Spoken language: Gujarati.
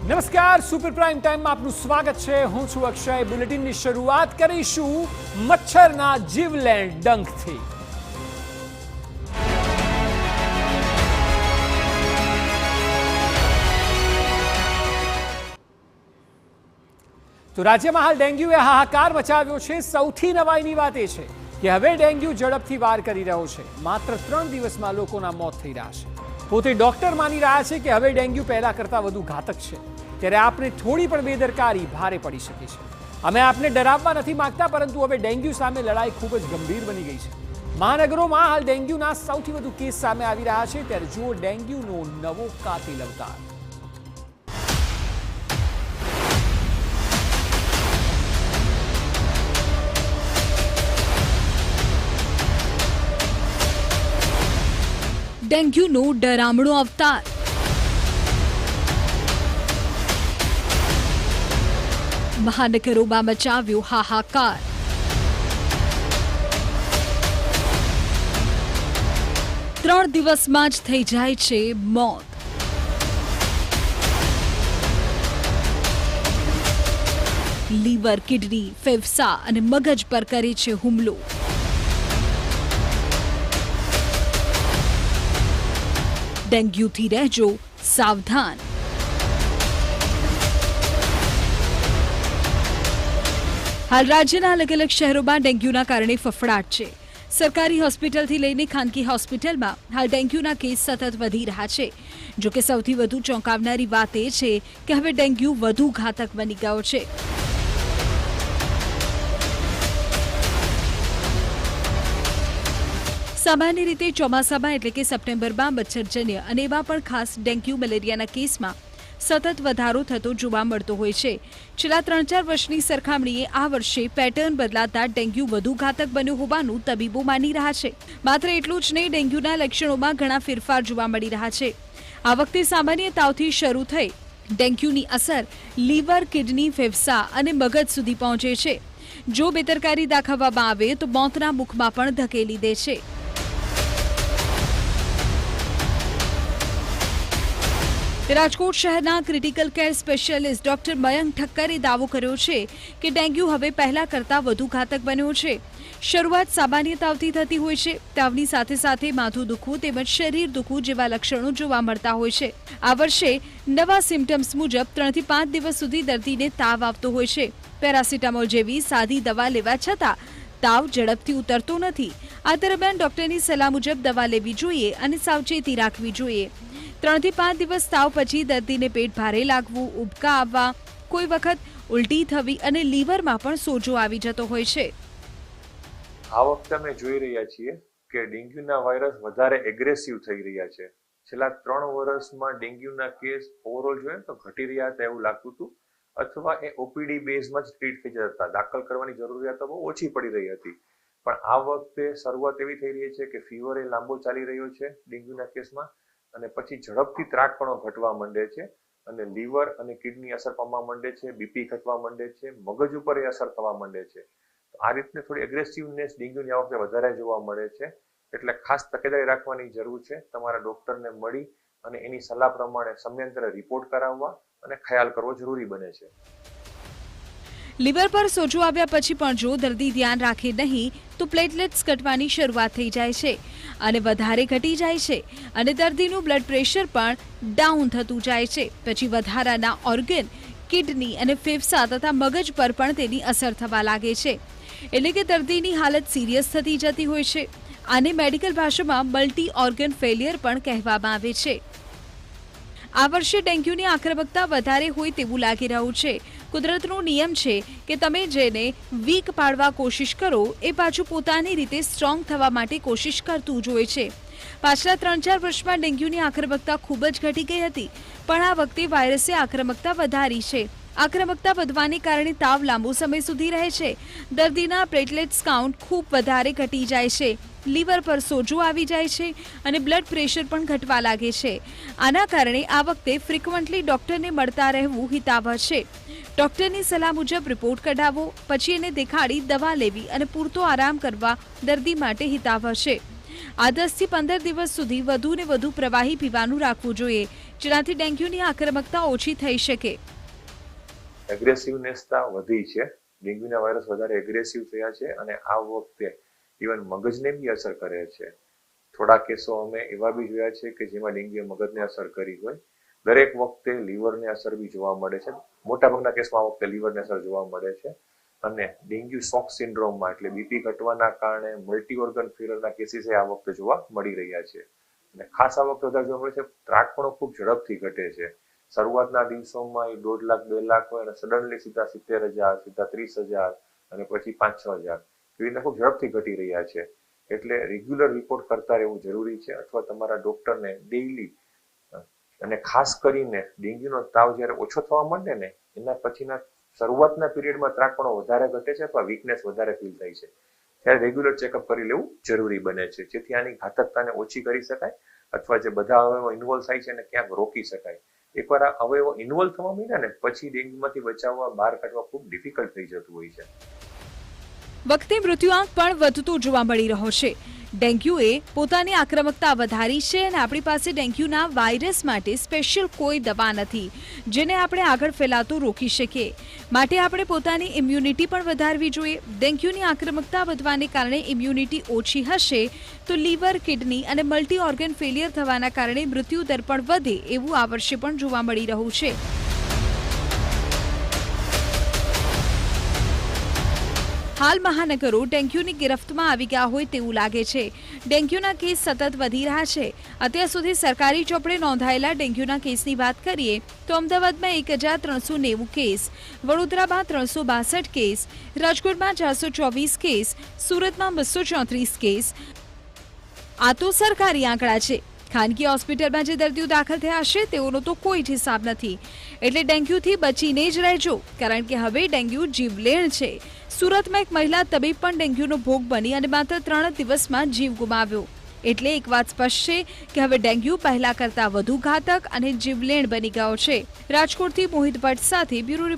નમસ્કાર, સુપર પ્રાઇમ ટાઈમમાં આપનું સ્વાગત છે. હું છું અક્ષય. બુલેટિનની શરૂઆત કરીશું મચ્છરના જીવલેણ ડંખથી. તો રાજ્યમાં હાલ ડેન્ગ્યુએ હાહાકાર મચાવ્યો છે. સૌથી નવાઈની વાત એ છે કે હવે ડેન્ગ્યુ ઝડપથી વાર કરી રહ્યો છે. માત્ર 3 દિવસમાં લોકોના મોત થઈ રહ્યા છે. પોતે ડોક્ટર માની રહ્યા છે કે હવે ડેન્ગ્યુ પહેલા કરતાં વધુ ઘાતક છે. ત્યારે આપને થોડી પણ બેદરકારી ભારે પડી શકે છે. અમે આપને ડરાવવા નથી માંગતા, પરંતુ હવે ડેન્ગ્યુ સામે લડાઈ ખૂબ જ ગંભીર બની ગઈ છે. મહાનગરોમાં હાલ ડેન્ગ્યુના સૌથી વધુ કેસ સામે આવી રહ્યા છે. ત્યારે જુઓ ડેન્ગ્યુનો નવો કાતિલ અવતાર. ડેન્ગ્યુનો ડરામણો અવતાર. મહાનગરોમાં મચાવ્યો હાહાકાર. ત્રણ દિવસમાં જ થઈ જાય છે મોત. લીવર, કિડની, ફેફસા અને મગજ પર કરે છે હુમલો. ડેન્ગ્યુથી રહેજો સાવધાન. હાલ રાજ્યના અલગ અલગ શહેરોમાં ડેન્ગ્યુના કારણે ફફડાટ છે. સરકારી હોસ્પિટલથી લઈને ખાનગી હોસ્પિટલમાં હાલ ડેન્ગ્યુના કેસ સતત વધી રહ્યા છે. જોકે સૌથી વધુ ચોંકાવનારી વાત એ છે કે હવે ડેન્ગ્યુ વધુ ઘાતક બની ગયો છે. સામાન્ય રીતે ચોમાસામાં એટલે કે સપ્ટેમ્બરમાં મચ્છરજન્ય અને એવા પણ ખાસ ડેન્ગ્યુ મેલેરિયાના કેસમાં સતત વધારો થતો જોવા મળતો હોય છે. છેલ્લા 3-4 વર્ષની સરખામણીએ આ વર્ષે પેટર્ન બદલાતા ડેન્ગ્યુ વધુ ઘાતક બન્યો હોવાનું તબીબો માની રહ્યા છે. માત્ર એટલું જ નહીં, ડેન્ગ્યુના લક્ષણોમાં ઘણા ફેરફાર જોવા મળી રહ્યા છે. આ વખતે સામાન્ય તાવથી શરૂ થઈ ડેન્ગ્યુની અસર લીવર, કિડની, ફેફસા અને મગજ સુધી પહોંચે છે. જો બેદરકારી દાખવવામાં આવે તો મોતના મુખમાં પણ ધકેલી દે છે. રાજકોટ શહેરના critical care specialist doctor Mayank ઠક્કરે દાવો કર્યો છે કે ડેન્ગ્યુ હવે પહેલા કરતાં વધુ ઘાતક બન્યો છે. શરૂઆત સામાન્ય તાવથી થતી હોય છે. તાવની સાથે સાથે માથું દુખવું તેમજ શરીર દુખવું જેવા લક્ષણો જોવા મળતા હોય છે. આ વર્ષે નવા સિમ્ટમ્સ મુજબ 3 થી 5 દિવસ સુધી દર્દીને તાવ આવતો હોય છે. પેરાસિટામોલ જેવી સાદી દવા લેવા છતાં તાવ ઝડપથી ઉતરતો નથી. આ દરમિયાન ડોક્ટરની સલાહ મુજબ દવા લેવી જોઈએ અને સાવચેતી રાખવી જોઈએ. 3 થી 5 દિવસ તાવ પછી દર્દીને પેટ ભારે લાગવું, ઉબકા આવવા, કોઈ વખત ઉલટી થવી અને લીવરમાં પણ સોજો આવી જતો હોય છે. આ વખતે અમે જોઈ રહ્યા છીએ કે ડેન્ગ્યુના વાયરસ વધારે એગ્રેસિવ થઈ રહ્યા છે. છેલ્લા 3 વર્ષમાં ડેન્ગ્યુના કેસ ઓવરઓલ જોઈએ તો ઘટી રહ્યા હતા એવું લાગતું હતું, અથવા એ ઓપીડી બેઝમાં જ ટ્રીટ થઈ જતા હતા. દાખલ કરવાની જરૂરિયાત બહુ ઓછી પડી રહી હતી. પણ આ વખતે શરૂઆત એવી થઈ રહી છે કે ફીવર એ લાંબો ચાલી રહ્યો છે ડેન્ગ્યુના કેસમાં, અને પછી ઝડપથી ત્રાટપણો ઘટવા માંડે છે અને લીવર અને કિડની અસર પામવા માંડે છે, બીપી ઘટવા માંડે છે, મગજ ઉપર એ અસર થવા માંડે છે. આ રીતની થોડી એગ્રેસિવનેસ ડેન્ગ્યુની આ વખતે વધારે જોવા મળે છે. એટલે ખાસ તકેદારી રાખવાની જરૂર છે. તમારા ડોક્ટરને મળી અને એની સલાહ પ્રમાણે સમયાંતરે રિપોર્ટ કરાવવા અને ખ્યાલ કરવો જરૂરી બને છે. લીવર પર સોજો આવ્યા પછી પણ જો દર્દી ધ્યાન રાખે નહીં તો પ્લેટલેટ્સ ઘટવાની શરૂઆત થઈ જાય છે અને વધારે ઘટી જાય છે અને દર્દીનું બ્લડ પ્રેશર પણ ડાઉન થતું જાય છે. પછી વધારાના ઓર્ગન, કિડની અને ફેફસા તથા મગજ પર પણ તેની અસર થવા લાગે છે. એટલે કે દર્દીની હાલત સિરિયસ થતી જતી હોય છે. આને મેડિકલ ભાષામાં મલ્ટી ઓર્ગન ફેલિયર પણ કહેવામાં આવે છે. આ વર્ષે ડેન્ગ્યુની આક્રમકતા વધારે હોય તેવું લાગી રહ્યું છે. કુદરતનો નિયમ છે કે તમે જેને વીક પાડવા કોશિશ કરો એ પાછું પોતાની રીતે સ્ટ્રોંગ થવા માટે કોશિશ કરતું જ હોય છે. પાછલા 3-4 વર્ષમાં ડેન્ગ્યુની આક્રમકતા ખૂબ જ ઘટી ગઈ હતી, પણ આ વખતે વાયરસે આક્રમકતા વધારી છે. આક્રમકતા વધવાને કારણે તાવ લાંબો સમય સુધી રહે છે. દર્દીના પ્લેટલેટ્સ કાઉન્ટ ખૂબ વધારે ઘટી જાય છે. લીવર પર સોજો આવી જાય છે અને બ્લડ પ્રેશર પણ ઘટવા લાગે છે. આના કારણે આ વખતે ફ્રિકવન્ટલી ડોક્ટરને મળતા રહેવું હિતાવહ છે. ડોક્ટરની સલાહ મુજબ રિપોર્ટ કઢાવવો, પછી એને દેખાડી દવા લેવી અને પૂરતો આરામ કરવા દર્દી માટે હિતાવહ છે. આ 10 થી 15 દિવસ સુધી વધુ ને વધુ પ્રવાહી પીવાનું રાખવું જોઈએ, જેનાથી ડેન્ગ્યુની આક્રમકતા ઓછી થઈ શકે. એગ્રેસિવનેસતા વધી છે, ડેન્ગ્યુના વાયરસ વધારે એગ્રેસિવ થયા છે અને આ વખતે ઇવન મગજને બી અસર કરે છે. થોડા કેસો અમે એવા બી જોયા છે કે જેમાં ડેન્ગ્યુએ મગજને અસર કરી હોય. દરેક વખતે લીવરને અસર બી જોવા મળે છે. મોટાભાગના કેસમાં આ વખતે લીવરને અસર જોવા મળે છે અને ડેન્ગ્યુ શોક સિન્ડ્રોમમાં એટલે બીપી ઘટવાના કારણે મલ્ટી ઓર્ગન ફેલિયરના કેસીસ આ વખતે જોવા મળી રહ્યા છે. અને ખાસ આ વખતે વધારે જોવા મળે છે ત્રાક પણ ખૂબ ઝડપથી ઘટે છે. શરૂઆતના દિવસોમાં એ 1.5 લાખ 2 લાખ હોય અને સડનલી સીધા 70,000, સીધા 30,000 અને પછી 5-6 હજાર એવી રીતે ખૂબ ઝડપથી ઘટી રહ્યા છે. એટલે રેગ્યુલર રિપોર્ટ કરતા રહેવું જરૂરી છે અથવા તમારા ડોક્ટરને ડેઇલી, અને ખાસ કરીને ડેન્ગ્યુનો તાવ જ્યારે ઓછો થવા માંડે ને એના પછીના શરૂઆતના પીરિયડમાં ત્રાકપણો વધારે ઘટે છે અથવા વીકનેસ વધારે ફીલ થાય છે, ત્યારે રેગ્યુલર ચેકઅપ કરી લેવું જરૂરી બને છે, જેથી આની ઘાતકતાને ઓછી કરી શકાય અથવા જે બધા અવયવો ઇન્વોલ્વ થાય છે એને ક્યાંક રોકી શકાય. એકવાર આ અવયવો ઇન્વોલ્વ થવા માંડ્યા ને પછી ડેન્ગ્યુમાંથી બચાવવા, બહાર કાઢવા ખૂબ ડિફિકલ્ટ થઈ જતું હોય છે. વખતે મૃત્યુઆંક પણ વધતો જોવા મળી રહ્યો છે. ડેન્ગ્યુએ પોતાની આક્રમકતા વધારી છે અને આપણી પાસે ડેન્ગ્યુના વાયરસ માટે સ્પેશિયલ કોઈ દવા નથી જેને આપણે આગળ ફેલાતો રોકી શકીએ. માટે આપણે પોતાની ઇમ્યુનિટી પણ વધારવી જોઈએ. ડેન્ગ્યુની આક્રમકતા વધવાને કારણે ઇમ્યુનિટી ઓછી હશે તો લીવર, કિડની અને મલ્ટી ઓર્ગન ફેલિયર થવાના કારણે મૃત્યુ દર પણ વધે એવું આ વર્ષે પણ જોવા મળી રહ્યું છે. હાલ મહાનગરો ડેન્ગ્યુની ગિરફ્તમાં આવી ગયા હોય તેવું લાગે છે. ડેન્ગ્યુના કેસ સતત વધી રહ્યા છે. અત્યાર સુધી સરકારી ચોપડે નોંધાયેલા ડેન્ગ્યુના કેસની વાત કરીએ તો અમદાવાદમાં 1,390 કેસ, વડોદરામાં 362 કેસ, રાજકોટમાં 424 કેસ, સુરતમાં 234 કેસ. આ તો સરકારી આંકડા છે. ખાનગી હોસ્પિટલમાં જે દર્દીઓ દાખલ થયા હશે તેઓનો તો કોઈ જ હિસાબ નથી. એટલે ડેન્ગ્યુથી બચીને જ રહેજો, કારણ કે હવે ડેન્ગ્યુ જીવલેણ છે. સુરતમાં એક મહિલા તબીબ પણ ડેન્ગ્યુનો ભોગ બની અને માત્ર 3 દિવસમાં જીવ ગુમાવ્યો. એટલે એક વાત સ્પષ્ટ છે કે હવે ડેન્ગ્યુ પહેલા કરતા વધુ ઘાતક અને જીવલેણ બની ગયો છે. રાજકોટથી મોહિત ભટ્ટ સાથે બ્યુરો